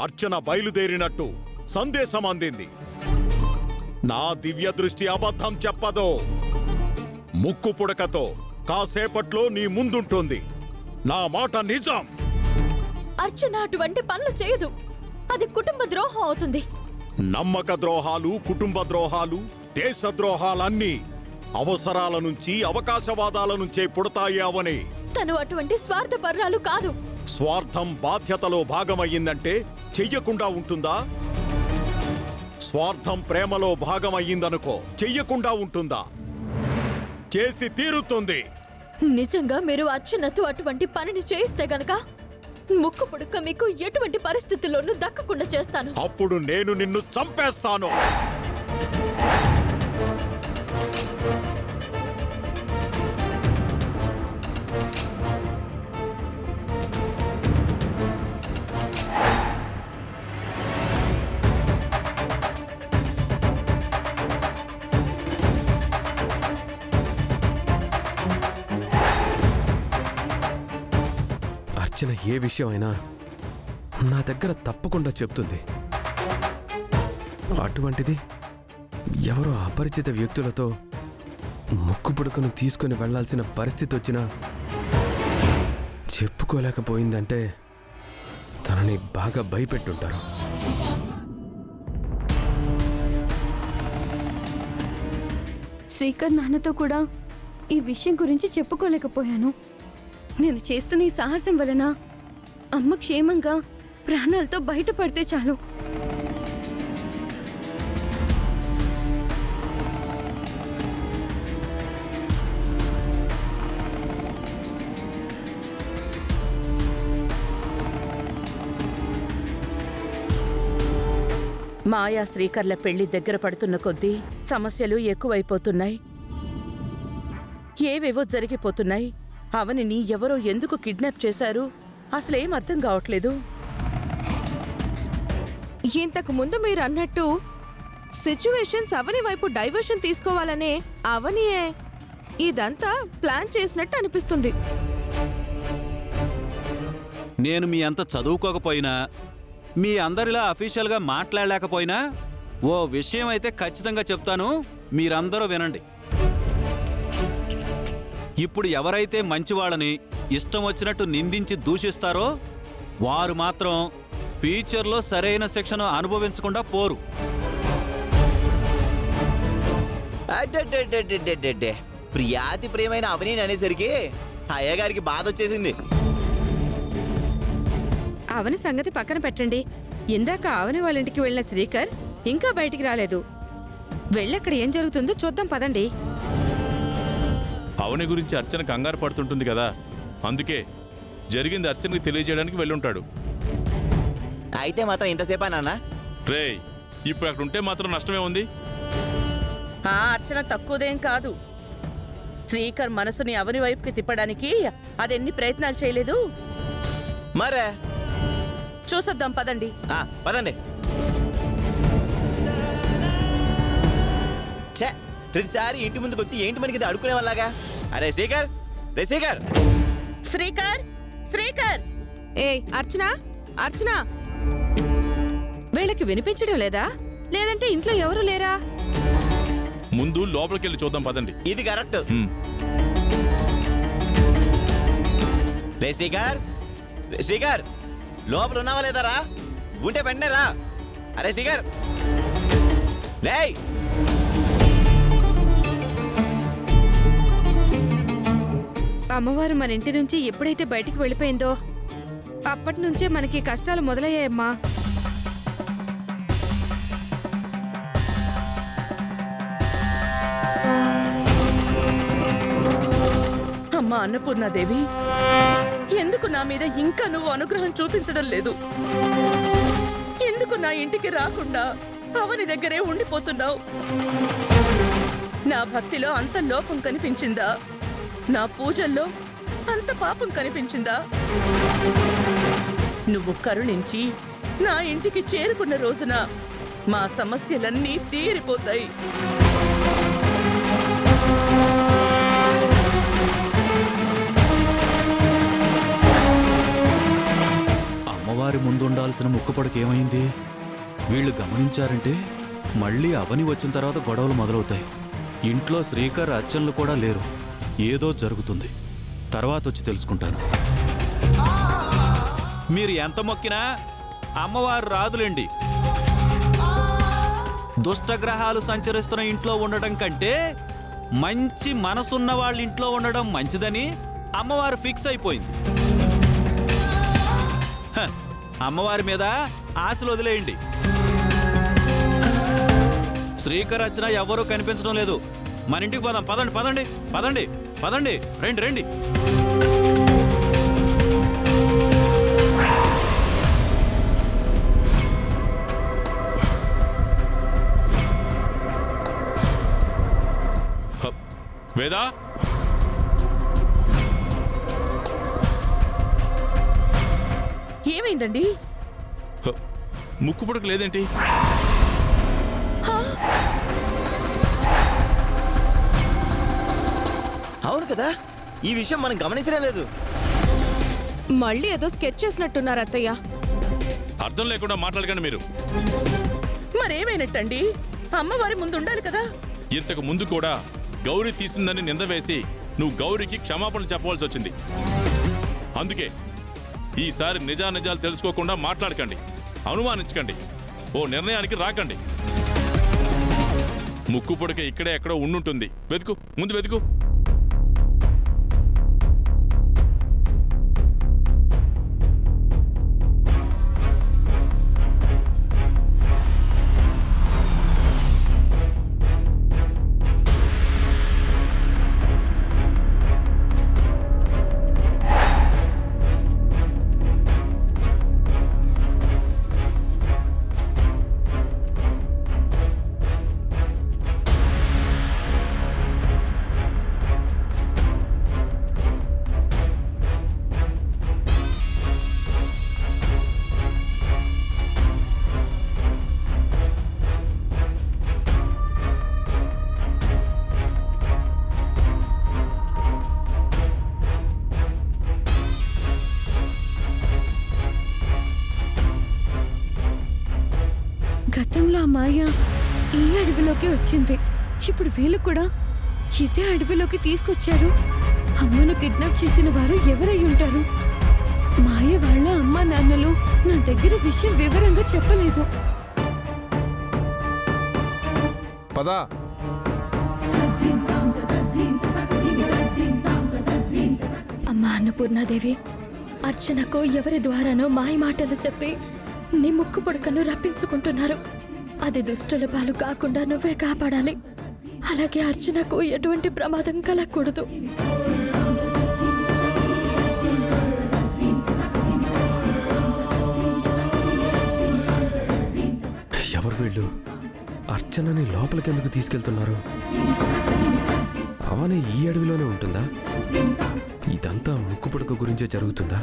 అర్చన బయలుదేరినట్టు సందేశం అందింది. నా దివ్య దృష్టి అబద్ధం చెప్పదో. ముక్కు పుడకతో కాసేపట్లో నీ ముందుంటుంది. నా మాట నిజం. అర్చన అటువంటి పనులు చేయదు. అది కుటుంబ ద్రోహం అవుతుంది. నమ్మక ద్రోహాలు, కుటుంబ ద్రోహాలు, దేశ ద్రోహాలన్నీ అవసరాల నుంచి, అవకాశవాదాల నుంచే పుడతాయి అవని. తను అటువంటి స్వార్థపరురాలు కాదు. స్వార్థం బాధ్యతలో భాగమయ్యిందంటే చెయ్యకుండా ఉంటుందా? స్వార్థం ప్రేమలో భాగమయ్యిందనుకో, చెయ్యకుండా ఉంటుందా? చేసి తీరుతుంది. నిజంగా మీరు అర్చనతో అటువంటి పనిని చేయిస్తే గనక ముక్కు పుడక మీకు ఎటువంటి పరిస్థితుల్లోనూ దక్కకుండా చేస్తాను. అప్పుడు నేను నిన్ను చంపేస్తాను. అర్చన ఏ విషయం అయినా నా దగ్గర తప్పకుండా చెప్తుంది. అటువంటిది ఎవరో అపరిచిత వ్యక్తులతో ముక్కు పుడకను తీసుకుని వెళ్లాల్సిన పరిస్థితి వచ్చినా చెప్పుకోలేకపోయిందంటే తనని బాగా భయపెట్టుంటారు. శ్రీకర్ నాన్నతో కూడా ఈ విషయం గురించి చెప్పుకోలేకపోయాను. నేను చేస్తున్న ఈ సాహసం వలన అమ్మ క్షేమంగా ప్రాణాలతో బయటపడితే చాలు. మాయా శ్రీకర్ల పెళ్లి దగ్గర పడుతున్న కొద్దీ సమస్యలు ఎక్కువైపోతున్నాయి. ఏవేవో జరిగిపోతున్నాయి. అవనిని ఎవరో ఎందుకు కిడ్నాప్ చేశారు అసలేం అర్థం కావట్లేదు. ఇంతకు ముందు మీరు అన్నట్టు సిచ్యువేషన్స్ అవని వైపు డైవర్షన్ తీసుకోవాలనే అవనియే ఇదంతా ప్లాన్ చేసినట్టు అనిపిస్తుంది. నేను మీ అంత చదువుకోకపోయినా, మీ అందరిలా అఫీషియల్గా మాట్లాడలేకపోయినా ఓ విషయం అయితే ఖచ్చితంగా చెప్తాను, మీరందరూ వినండి. ఇప్పుడు ఎవరైతే మంచివాళ్ళని ఇష్టం వచ్చినట్టు నిందించి దూషిస్తారో వారు మాత్రం ఫ్యూచర్లో సరైన శిక్షను అనుభవించకుండా పోరు. ప్రియాతి ప్రియమైన అవని అనేసరికి అయ్యగారికి బాధ వచ్చేసింది. అవని సంగతి పక్కన పెట్టండి. ఇందాక అవని వాళ్ళ ఇంటికి వెళ్ళిన శ్రీకర్ ఇంకా బయటికి రాలేదు. వెళ్ళక్కడ ఏం జరుగుతుందో చూద్దాం పదండి. అవని గురించి అర్చన కంగారు పడుతుంటుంది కదా, అందుకే జరిగింది అర్చనకి తెలియజేయడానికి వెళ్ళుంటాడు. అయితే మాత్రం ఇంతసేపా నాన్న? రే, ఇప్పుడు అక్కడ ఉంటే మాత్రం నష్టమే ఉంది. ఆ అర్చన తక్కువదేం కాదు. శ్రీకర్ మనసుని అవని వైపుకి తిప్పడానికి అదెన్ని ప్రయత్నాలు చేయలేదు. మరే చూసొద్దాం పదండి. పదండి. ఛే, ప్రతిసారి ఇంటి ముందుకు వచ్చి ఏంటి మనకి అడుక్కునే వాళ్ళగా. అరే శ్రీకర్, రే శ్రీకర్. శ్రీకర్, శ్రీకర్. అర్చన, అర్చన. వీళ్ళకి వినిపించడం లేదా? లేదంటే ఇంట్లో ఎవరు లేరా? ముందు లోపలికి వెళ్ళి చూద్దాం పదండి. ఇది కరెక్ట్. రే శ్రీకర్, శ్రీకర్, లోపల ఉన్నావా లేదారా? ఉంటే వెంటనే రా. అరే శ్రీకర్, రే. అమ్మవారు మన ఇంటి నుంచి ఎప్పుడైతే బయటికి వెళ్ళిపోయిందో అప్పటి నుంచే మనకి కష్టాలు మొదలయ్యాయమ్మా. అమ్మా అన్నపూర్ణాదేవి, ఎందుకు నా మీద ఇంకా నువ్వు అనుగ్రహం చూపించడం లేదు? ఎందుకు నా ఇంటికి రాకుండా అవని దగ్గరే ఉండిపోతున్నావు? నా భక్తిలో అంత లోపం కనిపించిందా? నా పూజల్లో అంత పాపం కనిపించిందా? నువ్వు కరుణించి నా ఇంటికి చేరుకున్న రోజున మా సమస్యలన్నీ తీరిపోతాయి. అమ్మవారి ముందుండాల్సిన ముక్కుపొడకి ఏమైంది? వీళ్ళు గమనించారంటే మళ్ళీ అవని వచ్చిన తర్వాత గొడవలు మొదలవుతాయి. ఇంట్లో శ్రీకర్ అర్చనలు కూడా లేరు. ఏదో జరుగుతుంది. తర్వాత వచ్చి తెలుసుకుంటాను. మీరు ఎంత మొక్కినా అమ్మవారు రాదులేండి. దుష్టగ్రహాలు సంచరిస్తున్న ఇంట్లో ఉండటం కంటే మంచి మనసున్న వాళ్ళ ఇంట్లో ఉండడం మంచిదని అమ్మవారు ఫిక్స్ అయిపోయింది. అమ్మవారి మీద ఆశలు వదిలేయండి. శ్రీకర్ రచన ఎవరూ కనిపించడం లేదు. మన ఇంటికి పోదాం. పదండి పదండి పదండి పదండి. రండి రండి. వేదా, ఏమైందండి? ముక్కు పుడక లేదేంటి? అవును కదా, ఈ విషయం మనం గమనించనే లేదు. మళ్ళీ ఏదో స్కెచ్ చేసినట్టున్నారు అత్తయ్య. అర్థం లేకుండా మాట్లాడకండి మీరు. మరేమైనట్టండి? అమ్మవారి ముందు ఉండాలి కదా. ఇంతకు ముందు కూడా గౌరీ తీసిందని నింద వేసి నువ్వు గౌరీకి క్షమాపణలు చెప్పవలసి వచ్చింది. అందుకే ఈసారి నిజానిజాలు తెలుసుకోకుండా మాట్లాడకండి, అనుమానించకండి, ఓ నిర్ణయానికి రాకండి. ముక్కు పొడక ఇక్కడే ఎక్కడో ఉండుంటుంది. వెతుకు, ముందు వెతుకు. గతంలో ఆ మాయ ఈ అడవిలోకి వచ్చింది. ఇప్పుడు వీళ్ళు కూడా ఇదే అడవిలోకి తీసుకొచ్చారు. అమ్మను కిడ్నాప్ చేసిన వారు ఎవరై ఉంటారు? మాయ వాళ్ళ అమ్మా నాన్నలు నా దగ్గర విషయం వివరంగా చెప్పలేదు. పదా. అమ్మా అన్నపూర్ణాదేవి, అర్చనకు ఎవరి ద్వారానో మాయ మాటలు చెప్పి నీ ముక్కు పుడకను రప్పించుకుంటున్నారు. అది దుష్టుల పాలు కాకుండా నువ్వే కాపాడాలి. అలాగే అర్చనకు ఎటువంటి ప్రమాదం కలగకూడదు. ఎవరు వీళ్ళు? అర్చనని లోపలికి ఎందుకు తీసుకెళ్తున్నారు? అవనే ఈ అడవిలోనే ఉంటుందా? ఇదంతా ముక్కు పుడక గురించే జరుగుతుందా?